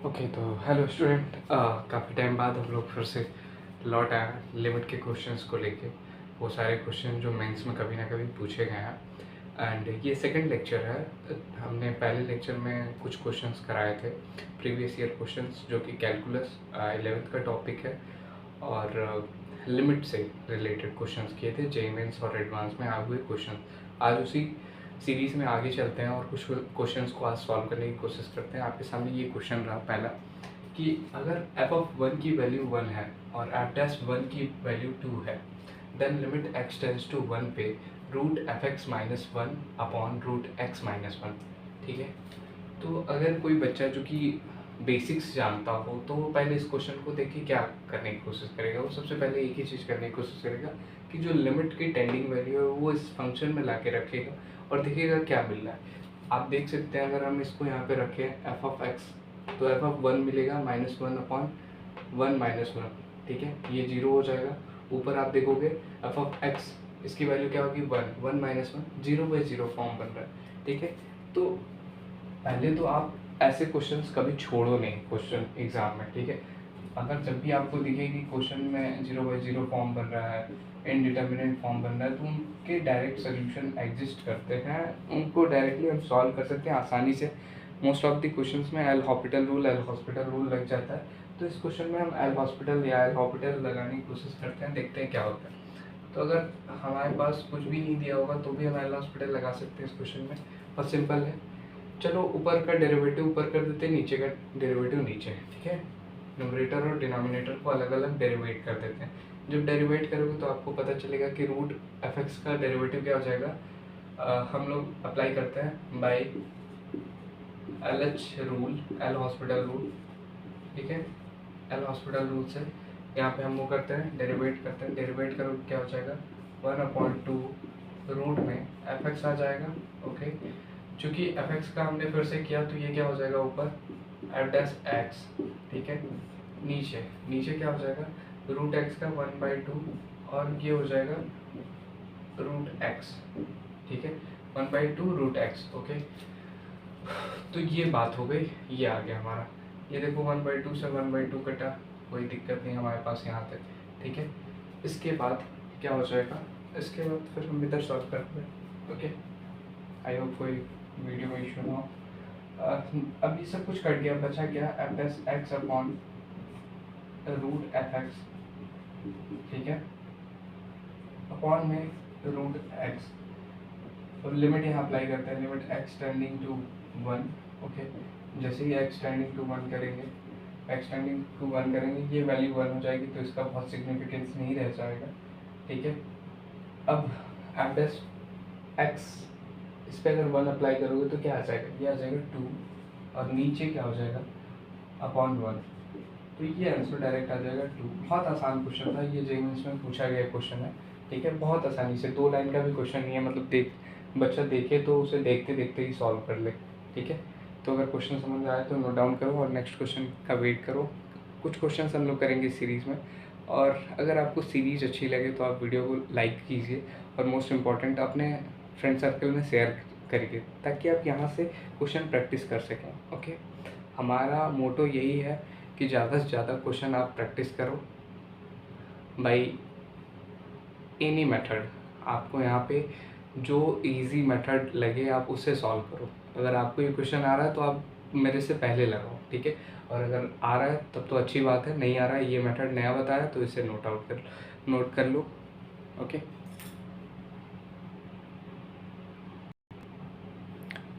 Okay, तो hello student. काफ़ी time बाद हम लोग फिर से लौट आए हैं लिमिट के क्वेश्चंस को लेके। वो सारे क्वेश्चन जो मेंस में कभी ना कभी पूछे गए हैं एंड ये सेकंड लेक्चर है। हमने पहले लेक्चर में कुछ क्वेश्चंस कराए थे, प्रीवियस ईयर क्वेश्चंस, जो कि कैलकुलस 11th का टॉपिक है और लिमिट से रिलेटेड क्वेश्चंस किए थे, जेईई मेंस और एडवांस में आए हुए क्वेश्चन। आज उसी सीरीज़ में आगे चलते हैं और कुछ क्वेश्चंस को आज सॉल्व करने की कोशिश करते हैं। आपके सामने ये क्वेश्चन रहा पहला, कि अगर एफ ऑफ 1 की वैल्यू 1 है और एफ डैश 1 की वैल्यू 2 है, then limit x tends to 1 पे root f x minus 1 upon root x minus 1। ठीक है, तो अगर कोई बच्चा जो कि बेसिक्स जानता हो तो वो पहले इस क्वेश्चन को देख के क्या करने की कोशिश करेगा। वो सबसे पहले एक ही चीज़ करने की कोशिश करेगा कि जो लिमिट की टेंडिंग वैल्यू है वो इस फंक्शन में ला के रखेगा और देखिएगा क्या मिल रहा है। आप देख सकते हैं, अगर हम इसको यहाँ पे रखें एफ ऑफ एक्स, तो एफ ऑफ 1 मिलेगा माइनस 1 अपॉन 1 माइनस 1। ठीक है, ये जीरो हो जाएगा। ऊपर आप देखोगे एफ ऑफ एक्स, इसकी वैल्यू क्या होगी 1, 1 minus 1, zero by zero form बन रहा है। ठीक है, तो पहले तो आप ऐसे क्वेश्चंस कभी छोड़ो नहीं क्वेश्चन एग्जाम में। ठीक है, अगर जब भी आपको दिखे कि क्वेश्चन में जीरो बाई जीरो फॉर्म बन रहा है, इनडिटर्मिनेट फॉर्म बन रहा है, तो उनके डायरेक्ट सोल्यूशन एग्जिस्ट करते हैं, उनको डायरेक्टली हम सॉल्व कर सकते हैं आसानी से। मोस्ट ऑफ द क्वेश्चंस में एल हॉस्पिटल रूल लग जाता है, तो इस क्वेश्चन में हम एल हॉस्पिटल या एल हॉस्पिटल लगाने की कोशिश करते हैं, देखते हैं क्या होता है। तो अगर हमारे पास कुछ भी नहीं दिया होगा तो भी हम एल हॉस्पिटल लगा सकते हैं इस क्वेश्चन में, और सिंपल है। चलो ऊपर का डेरिवेटिव ऊपर कर देते हैं, नीचे का डेरिवेटिव नीचे। ठीक है, न्यूमरेटर और डिनोमिनेटर को अलग अलग डेरिवेट कर देते हैं। जब डेरिवेट करोगे तो आपको पता चलेगा कि रूट एफ एक्स का डेरिवेटिव क्या हो जाएगा। हम लोग अप्लाई करते हैं by L H rule, L hospital rule. ठीक है, एल हॉस्पिटल रूल से यहाँ पे हम वो करते हैं, डेरिवेट करते हैं। डेरिवेट करोगे क्या हो जाएगा 1/2 रूट में एफ एक्स आ जाएगा। ओके, चूँकि एफ एक्स का हमने फिर से किया तो ये क्या हो जाएगा ऊपर एफ डैश एक्स। ठीक है, नीचे नीचे क्या हो जाएगा रूट एक्स का 1/2 और ये हो जाएगा रूट एक्स। ठीक है, 1/2 रूट एक्स। ओके, तो ये बात हो गई, ये आ गया हमारा। ये देखो 1/2 से 1/2 कटा, कोई दिक्कत नहीं हमारे पास यहाँ तक। ठीक है, इसके बाद क्या हो जाएगा, इसके बाद फिर हम इधर सॉल्व करते हैं। ओके, आई होप कोई वीडियो में इशू ना हो। अब ये सब कुछ कट गया, बचा क्या f s x upon root f x. ठीक है, अपॉन में रूट एक्स, और लिमिट यहाँ अप्लाई करते हैं, limit x tending to 1। Okay, जैसे ही एक्स टेंडिंग टू 1 करेंगे, एक्स टेंडिंग टू 1 करेंगे, ये वैल्यू 1 हो जाएगी तो इसका बहुत सिग्निफिकेंस नहीं रह जाएगा। ठीक है, अब एफ डैश एक्स, इस पर अगर 1 अप्लाई करोगे तो क्या आ जाएगा, ये आ जाएगा 2, और नीचे क्या हो जाएगा अपॉन 1, तो ये आंसर डायरेक्ट आ जाएगा 2। बहुत आसान क्वेश्चन था ये, जेईई मेंस में पूछा गया क्वेश्चन है। ठीक है, बहुत आसानी से, 2 लाइन का भी क्वेश्चन नहीं है, मतलब बच्चा देखे तो उसे देखते देखते ही सॉल्व कर ले। ठीक है, तो अगर क्वेश्चन समझ में आए तो नोट डाउन करो और नेक्स्ट क्वेश्चन का वेट करो। कुछ क्वेश्चन हम लोग करेंगे सीरीज़ में, और अगर आपको सीरीज़ अच्छी लगे तो आप वीडियो को लाइक कीजिए, और मोस्ट इम्पॉर्टेंट अपने फ्रेंड सर्कल में शेयर करिए, ताकि आप यहाँ से क्वेश्चन प्रैक्टिस कर सकें। ओके, हमारा मोटो यही है कि ज़्यादा से ज़्यादा क्वेश्चन आप प्रैक्टिस करो बाई एनी मेथड। आपको यहाँ पे जो इजी मेथड लगे आप उससे सॉल्व करो। अगर आपको ये क्वेश्चन आ रहा है तो आप मेरे से पहले लगाओ। ठीक है, और अगर आ रहा है तब तो अच्छी बात है, नहीं आ रहा है, ये मेथड नया बताया तो इसे नोट कर लो। ओके,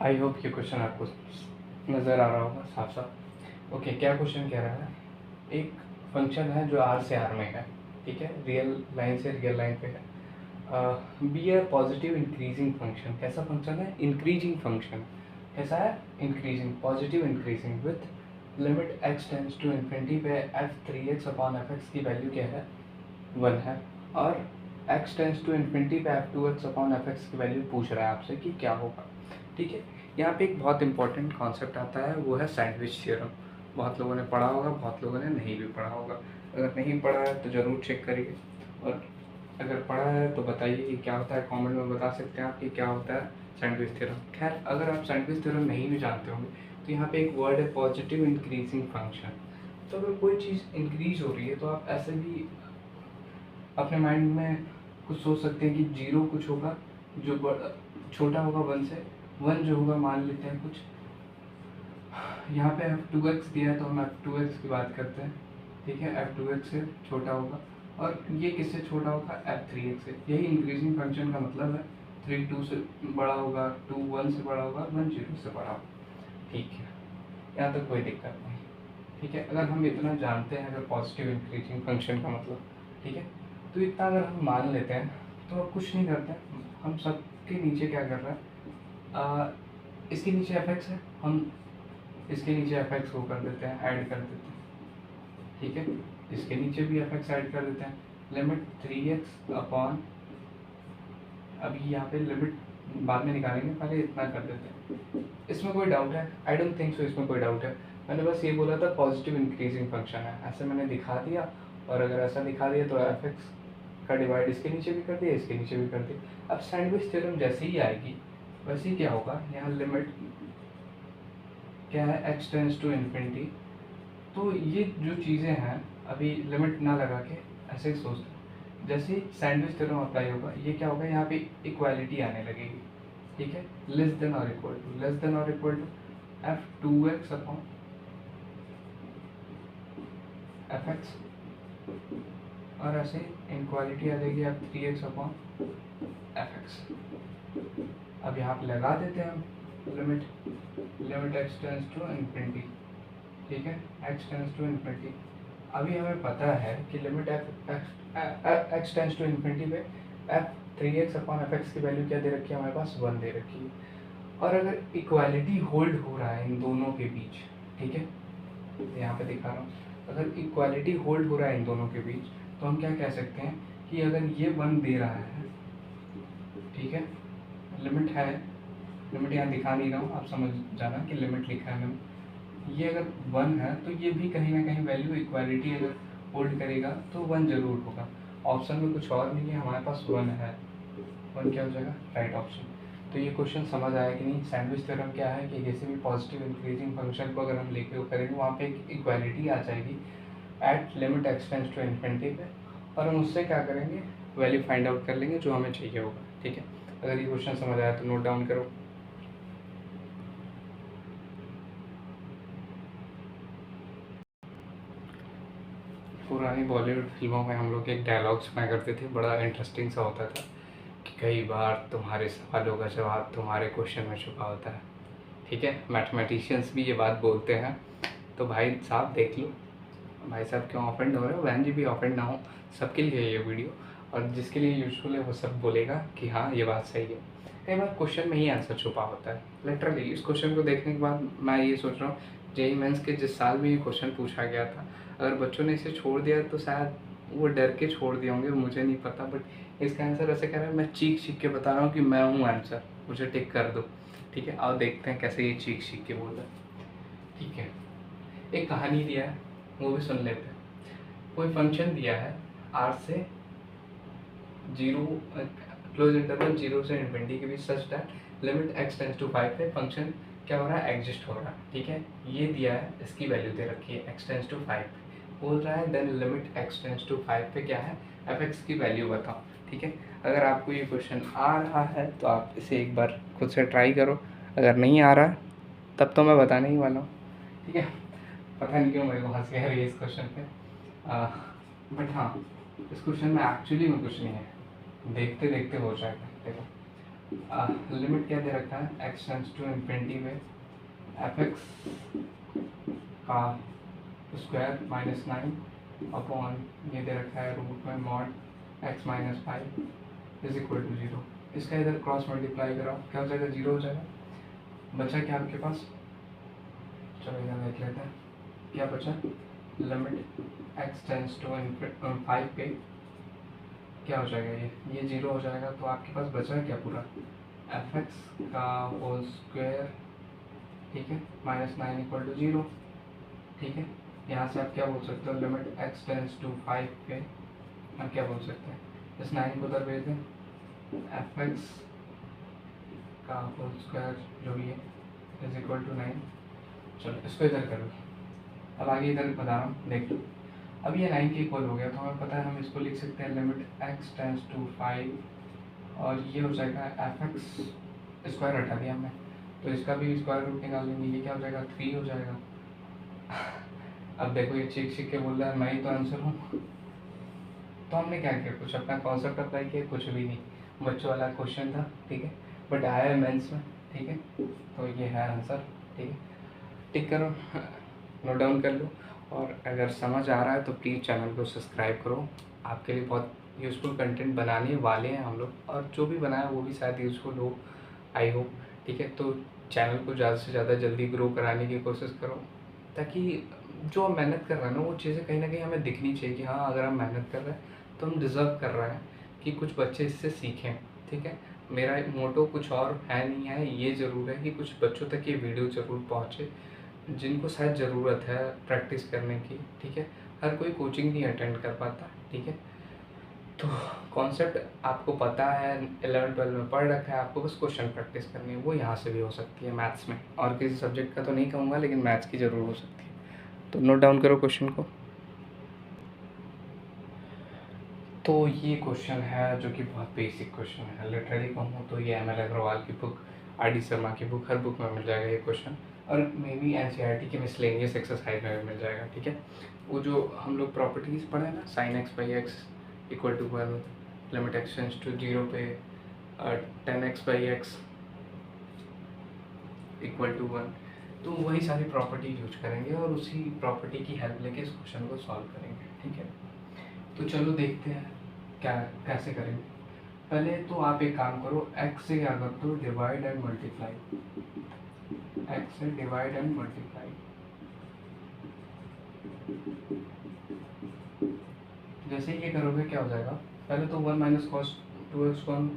आई होप ये क्वेश्चन आपको नज़र आ रहा होगा साफ साफ। ओके, क्या क्वेश्चन कह रहा है, एक फंक्शन है जो आर से आर में है। ठीक है, रियल लाइन से रियल लाइन पे है। Be a positive increasing function. कैसा फंक्शन है, इंक्रीजिंग फंक्शन। कैसा है, increasing, positive increasing, with limit x tends to infinity पे f3x अपॉन एफ एक्स की वैल्यू क्या है 1 है, और x टेंस टू इन्फिनिटी पे f2x अपॉन एफ एक्स की वैल्यू पूछ रहा है आपसे कि क्या होगा। ठीक है, यहाँ पे एक बहुत इंपॉर्टेंट कॉन्सेप्ट आता है, वो है सैंडविच थ्योरम। बहुत लोगों ने पढ़ा होगा, बहुत लोगों ने नहीं भी पढ़ा होगा। अगर नहीं पढ़ा है तो ज़रूर चेक करिए, और अगर पढ़ा है तो बताइए कि क्या होता है, कमेंट में बता सकते हैं आप कि क्या होता है सैंडविच थ्योरम। खैर, अगर आप सैंडविच थ्योरम नहीं भी जानते होंगे तो यहाँ पे एक वर्ड है पॉजिटिव इंक्रीजिंग फंक्शन। तो अगर कोई चीज़ इंक्रीज हो रही है तो आप ऐसे भी अपने माइंड में कुछ सोच सकते हैं कि जीरो कुछ होगा जो छोटा होगा वन से, वन जो होगा मान लेते हैं कुछ, यहाँ पे f2x दिया है तो हम f2x की बात करते हैं, ठीक है। f2x से छोटा होगा और ये किससे छोटा होगा, f3x से। यही इंक्रीजिंग फंक्शन का मतलब है, 3 2 से बड़ा होगा, 2 1 से बड़ा होगा, 1 0 से बड़ा होगा, ठीक है। यहाँ तक कोई दिक्कत नहीं, ठीक है। अगर हम इतना जानते हैं अगर पॉजिटिव इंक्रीजिंग फंक्शन का मतलब, ठीक है, तो इतना अगर हम मान लेते हैं तो अब कुछ नहीं करते हैं, हम सबके नीचे क्या कर रहे हैं, इसके नीचे f(x) है, हम इसके नीचे f(x) को कर देते हैं, ऐड कर देते हैं, ठीक है। इसके नीचे भी f(x) ऐड कर देते हैं, लिमिट 3x अपॉन, अभी यहाँ पे लिमिट बाद में निकालेंगे, पहले इतना कर देते हैं। इसमें कोई डाउट है? आई डोंट थिंक सो इसमें कोई डाउट है। मैंने बस ये बोला था पॉजिटिव इंक्रीजिंग फंक्शन है, ऐसे मैंने दिखा दिया। और अगर ऐसा दिखा दिया तो f(x) का डिवाइड इसके नीचे भी कर दिया, इसके नीचे भी कर दिया। अब सैंडविच थ्योरम जैसे ही आएगी वैसे ही क्या होगा, यहाँ लिमिट क्या है, x टेंड्स टू इन्फिनिटी। तो ये जो चीज़ें हैं अभी लिमिट ना लगा के ऐसे ही सोचते हैं, जैसे ही सैंडविच थ्योरम अप्लाई होगा ये क्या होगा, यहाँ पे इक्वालिटी आने लगेगी, ठीक है। लेस देन और इक्वल टू, लेस देन और equal to f2x upon f(x) और ऐसे इनक्वालिटी आ जाएगी f3x अपॉन f(x). अब यहाँ पे लगा देते हैं हम limit x tends to infinity, ठीक है, x टेंड्स टू इन्फिनिटी। अभी हमें पता है कि limit x tends to infinity पे f3x अपॉन f(x) की वैल्यू क्या दे रखी है हमारे पास, 1 दे रखी है। और अगर इक्वालिटी होल्ड हो रहा है इन दोनों के बीच, ठीक है, यहाँ पे दिखा रहा हूँ, अगर इक्वालिटी होल्ड हो रहा है इन दोनों के बीच तो हम क्या कह सकते हैं कि अगर ये 1 दे रहा है, ठीक है, लिमिट है, लिमिट यहाँ दिखा नहीं रहा हूँ, आप समझ जाना कि लिमिट लिखा है मैंने, ये अगर 1 है तो ये भी कहीं ना कहीं वैल्यू इक्वालिटी अगर होल्ड करेगा तो 1 जरूर होगा। ऑप्शन में कुछ और नहीं है, हमारे पास 1 है, 1 क्या हो जाएगा, राइट ऑप्शन। तो ये क्वेश्चन समझ आया कि नहीं। सैंडविच थ्योरम क्या है कि जैसे भी पॉजिटिव इंक्रीजिंग फंक्शन को अगर हम लेके करेंगे वहाँ पे एक इक्वालिटी आ जाएगी at limit x tends to infinity पे, और हम उससे क्या करेंगे, वैल्यू फाइंड आउट कर लेंगे जो हमें चाहिए होगा, ठीक है। अगर ये क्वेश्चन समझ आया तो नोट डाउन करो। पुरानी बॉलीवुड फिल्मों में हम लोग एक डायलॉग सुना करते थे, बड़ा इंटरेस्टिंग सा होता था कि कई बार तुम्हारे सवालों का जवाब तुम्हारे क्वेश्चन में छुपा होता है, ठीक है। मैथमेटिशियंस भी ये बात बोलते हैं। तो भाई साहब देख लो, भाई साहब क्यों ऑफेंड हो रहे हो, बहन जी भी ऑफेंड ना हो, सबके लिए ये वीडियो, और जिसके लिए यूजफुल है वो सब बोलेगा कि हाँ ये बात सही है। कई बार क्वेश्चन में ही आंसर छुपा होता है लिटरली। इस क्वेश्चन को देखने के बाद मैं ये सोच रहा हूँ, जेईई मेंस के जिस साल में ये क्वेश्चन पूछा गया था, अगर बच्चों ने इसे छोड़ दिया तो शायद वो डर के छोड़ दिए होंगे, मुझे नहीं पता। बट इसका आंसर ऐसे कह रहा है, मैं चीख के बता रहा हूँ कि मैं हूँ आंसर, मुझे टिक कर दो, ठीक है। आओ देखते हैं कैसे ये चीख के बोल रहा है, ठीक है। एक कहानी दिया है, वो भी सुन लेते हैं। कोई फंक्शन दिया है r से 0 क्लोज इंटरवल 0 से इन्फिनिटी के बीच such that limit x tends to 5 पे फंक्शन क्या हो रहा है, एग्जिस्ट हो रहा है, ठीक है। ये दिया है, इसकी वैल्यू दे रखी है x टेंड्स टू 5 बोल रहा है, then limit x tends to 5 पे क्या है, f(x) की वैल्यू बताओ, ठीक है। अगर आपको ये क्वेश्चन आ रहा है तो आप इसे एक बार खुद से ट्राई करो, अगर नहीं आ रहा तब तो मैं बताने ही वाला हूँ, ठीक है। पता नहीं क्यों मेरे को हंसी आ रही है इस क्वेश्चन पे, बट हाँ इस क्वेश्चन में एक्चुअली में कुछ नहीं है, देखते देखते हो जाएगा। देखो लिमिट क्या दे रखा है, x टेंड्स टू इन्फिनिटी में f(x) का स्क्वायर -9 अपॉन ये दे रखा है रूट में mod x - 5 is equal to 0। इसका इधर क्रॉस मल्टीप्लाई कराओ, क्या हो जाएगा, 0 हो जाएगा। बचा क्या आपके पास, चलो इधर देख लेते हैं क्या बचा, लिमिट x टेंड्स टू 5 पे क्या हो जाएगा, ये 0 हो जाएगा। तो आपके पास बचा क्या पूरा, f(x) का होल स्क्वायर, ठीक है, -9 इक्वल टू 0, ठीक है। यहाँ से आप क्या बोल सकते हो, लिमिट x टेंड्स टू 5 पे आप क्या बोल सकते हैं, इस 9 को उधर भेज दें, f(x) का होल स्क्वायर जो भी है इज इक्वल टू 9, चलो इसको इधर करो। अब आगे इधर बता रहा हूँ, देख लो। अब ये 9 के इक्वल हो गया, तो हमें पता है हम इसको लिख सकते हैं लिमिट x टेंस टू 5 और ये हो जाएगा fx स्क्वायर हटा दिया हमने, तो इसका भी स्क्वायर रूट निकाल लेंगे। ये क्या हो जाएगा 3 हो जाएगा। अब देखो ये चीख चीख के बोल रहा है मैं ही तो आंसर हूँ। तो हमने क्या किया, कुछ अपना कॉन्सेप्ट अप्लाई किया, कुछ भी नहीं, बच्चों वाला क्वेश्चन था, ठीक है, बट आया है मेंस में, ठीक है। तो ये है आंसर, ठीक है। टिक करो, नोट डाउन कर लो, और अगर समझ आ रहा है तो प्लीज़ चैनल को सब्सक्राइब करो। आपके लिए बहुत यूज़फुल कंटेंट बनाने वाले हैं हम लोग, और जो भी बनाया वो भी शायद यूज़फुल हो, आई होप, ठीक है। तो चैनल को ज़्यादा से ज़्यादा जल्दी ग्रो कराने की कोशिश करो, ताकि जो हम मेहनत कर रहे हैं ना वो चीज़ें कहीं ना कहीं हमें दिखनी चाहिए कि हाँ अगर हम मेहनत कर रहे हैं तो हम डिज़र्व कर रहे हैं कि कुछ बच्चे इससे सीखें, ठीक है। मेरा मोटो कुछ और है नहीं है, ये ज़रूर है कि कुछ बच्चों तक ये वीडियो ज़रूर पहुँचे जिनको शायद ज़रूरत है प्रैक्टिस करने की, ठीक है। हर कोई कोचिंग नहीं अटेंड कर पाता, ठीक है। तो कॉन्सेप्ट आपको पता है, 11-12 में पढ़ रखा है, आपको बस क्वेश्चन प्रैक्टिस करनी है, वो यहाँ से भी हो सकती है मैथ्स में, और किसी सब्जेक्ट का तो नहीं कहूँगा लेकिन मैथ्स की ज़रूर हो सकती है। तो नोट डाउन करो क्वेश्चन को। तो ये क्वेश्चन है जो कि बहुत बेसिक क्वेश्चन है, लिटरली कहूँ तो ये ML अग्रवाल की बुक, RD शर्मा की बुक, हर बुक में मिल जाएगा ये क्वेश्चन, और मे बी NCERT की मिसलेनियस एक्सरसाइज में भी मिल जाएगा, ठीक है। वो जो हम लोग प्रॉपर्टीज़ पढ़े ना, sin x by x equal to 1, limit x tends to 0 पे 10x by x equal to 1, तो वही सारी प्रॉपर्टी यूज करेंगे और उसी प्रॉपर्टी की हेल्प लेके इस क्वेश्चन को सॉल्व करेंगे, ठीक है। तो चलो देखते हैं क्या कैसे करेंगे। पहले तो आप एक काम करो, x से क्या कर दो, डिवाइड एंड मल्टीप्लाई, x से डिवाइड एंड मल्टीप्लाई। जैसे ये करोगे क्या हो जाएगा, पहले तो 1 माइनस कॉस 2x को हम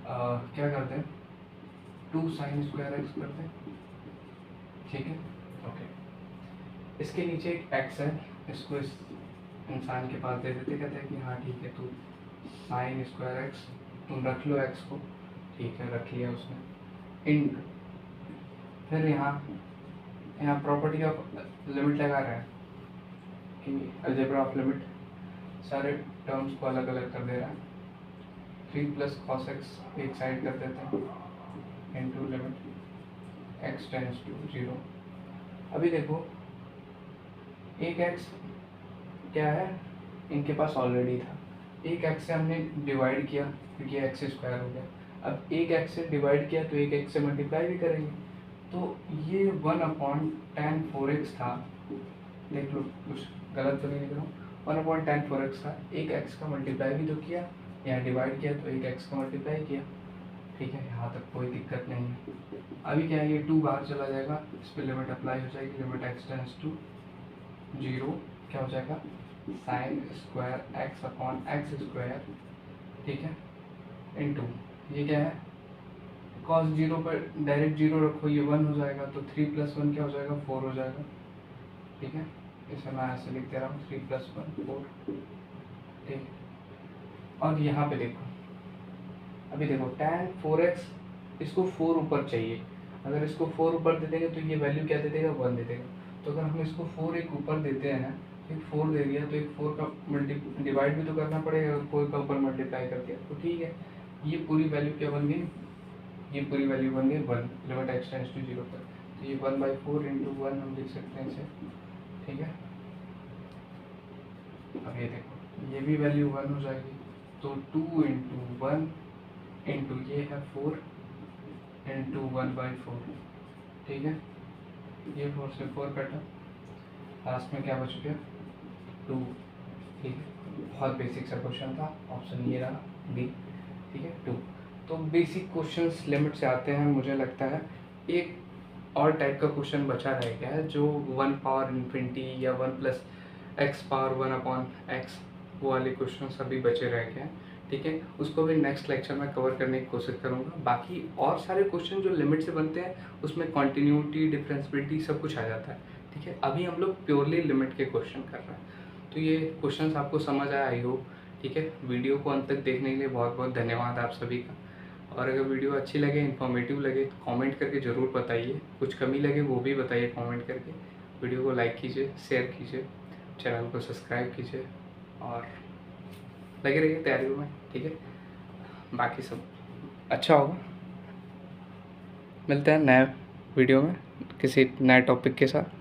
क्या करते हैं, 2 साइन स्क्वायर x करते हैं, ठीक है, ओके। इसके नीचे एक x है, इसको इस इंसान के पास दे देते, कहते हैं कि हाँ ठीक है, तू साइन स्क्वायर x तुम रख लो x को, ठीक है, रख लिया उसने, इन फिर यहाँ प्रॉपर्टी ऑफ लिमिट लगा रहा है कि अलजेब्रा ऑफ लिमिट, सारे टर्म्स को अलग अलग कर दे रहा है, 3 प्लस कॉस x एक साइड कर देते हैं into limit x tends to 0। अभी देखो एक x क्या है, इनके पास ऑलरेडी था, एक x से हमने डिवाइड किया क्योंकि x स्क्वायर हो गया, अब एक x से डिवाइड किया तो एक x से मल्टीप्लाई भी करेंगे, तो ये 1/tan 4x था, देख लो कुछ गलत तो नहीं लिख रहा हूँ, 1/tan 4x था, एक x का मल्टीप्लाई भी तो किया, यहाँ डिवाइड किया तो एक x का मल्टीप्लाई किया, ठीक है, यहाँ तक कोई दिक्कत नहीं है। अभी क्या है, ये 2 बाहर चला जाएगा, इस पर लिमिट अप्लाई हो जाएगी, लिमिट x टेंड्स टू 0 क्या हो जाएगा, साइन स्क्वायर x/x स्क्वायर, ठीक है, इनटू ये क्या है, कॉस 0 पर डायरेक्ट 0 रखो, ये 1 हो जाएगा, तो 3 + 1 क्या हो जाएगा, 4 हो जाएगा, ठीक है। इसे मैं ऐसे लिख दे रहा हूँ, 3 + 1 4, ठीक। और यहाँ पे देखो, अभी देखो tan 4x, इसको 4 ऊपर चाहिए, अगर इसको 4 ऊपर दे देंगे तो ये वैल्यू क्या दे देगा, 1 दे देगा, तो अगर हम इसको 4 एक ऊपर देते हैं, एक 4 दे दिया, तो एक 4 का डिवाइड भी तो करना पड़ेगा, अगर 4 का ऊपर मल्टीप्लाई कर दिया तो ठीक है, ये पूरी वैल्यू क्या बन गई, ये पूरी वैल्यू बन गई 1, लिमिट x टेंड्स टू 0 पर, तो ये 1/4 इंटू 1 हम लिख सकते हैं इसे, ठीक है। अब ये देखो ये भी वैल्यू 1 हो जाएगी, तो 2 इंटू 1 इंटू ये है 4 इंटू 1/4, ठीक है, ये 4 से 4 कटा, लास्ट में क्या बच गया 2, ठीक है। बहुत बेसिक सा क्वेश्चन था, ऑप्शन ये रहा बी, ठीक है 2। तो बेसिक क्वेश्चंस लिमिट से आते हैं, मुझे लगता है एक और टाइप का क्वेश्चन बचा रह गया है जो 1 पावर इन्फिनिटी या 1 + x पावर 1/x, वो वाले क्वेश्चंस अभी बचे रह गए हैं, ठीक है। उसको भी नेक्स्ट लेक्चर में कवर करने की कोशिश करूँगा। बाकी और सारे क्वेश्चन जो लिमिट से बनते हैं उसमें कॉन्टीन्यूटी, डिफरेंशिएबिलिटी सब कुछ आ जाता है, ठीक है। अभी हम लोग प्योरली लिमिट के क्वेश्चन कर रहे हैं। तो ये क्वेश्चंस आपको समझ आया आई होप, ठीक है। वीडियो को अंत तक देखने के लिए बहुत बहुत धन्यवाद आप सभी का। और अगर वीडियो अच्छी लगे, इन्फॉर्मेटिव लगे तो कमेंट करके ज़रूर बताइए, कुछ कमी लगे वो भी बताइए कमेंट करके। वीडियो को लाइक कीजिए, शेयर कीजिए, चैनल को सब्सक्राइब कीजिए और लगे रहिए तैयारियों में, ठीक है। बाकी सब अच्छा होगा। मिलते हैं नए वीडियो में किसी नए टॉपिक के साथ।